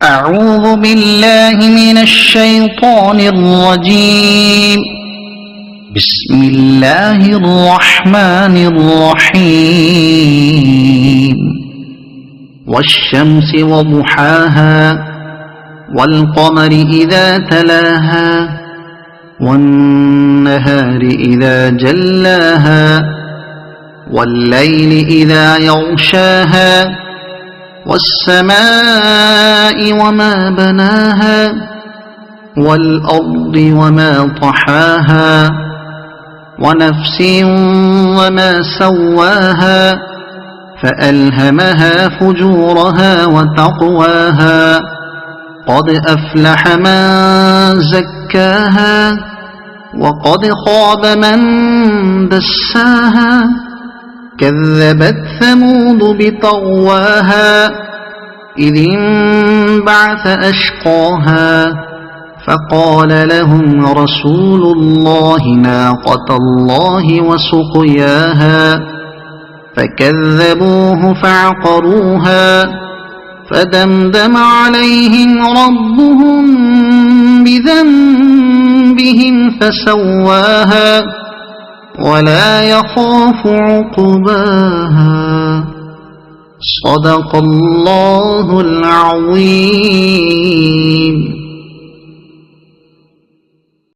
أعوذ بالله من الشيطان الرجيم. بسم الله الرحمن الرحيم. والشمس وضحاها والقمر إذا تلاها والنهار إذا جلاها والليل إذا يغشاها والسماء وما بناها والأرض وما طحاها ونفس وما سواها فألهمها فجورها وتقواها قد أفلح من زكاها وقد خاب من دساها كذبت ثمود بطغواها إذ انبعث أشقاها فقال لهم رسول الله ناقة الله وسقياها فكذبوه فعقروها فدمدم عليهم ربهم بذنبهم فسواها ولا يخاف عقباها. صدق الله العظيم.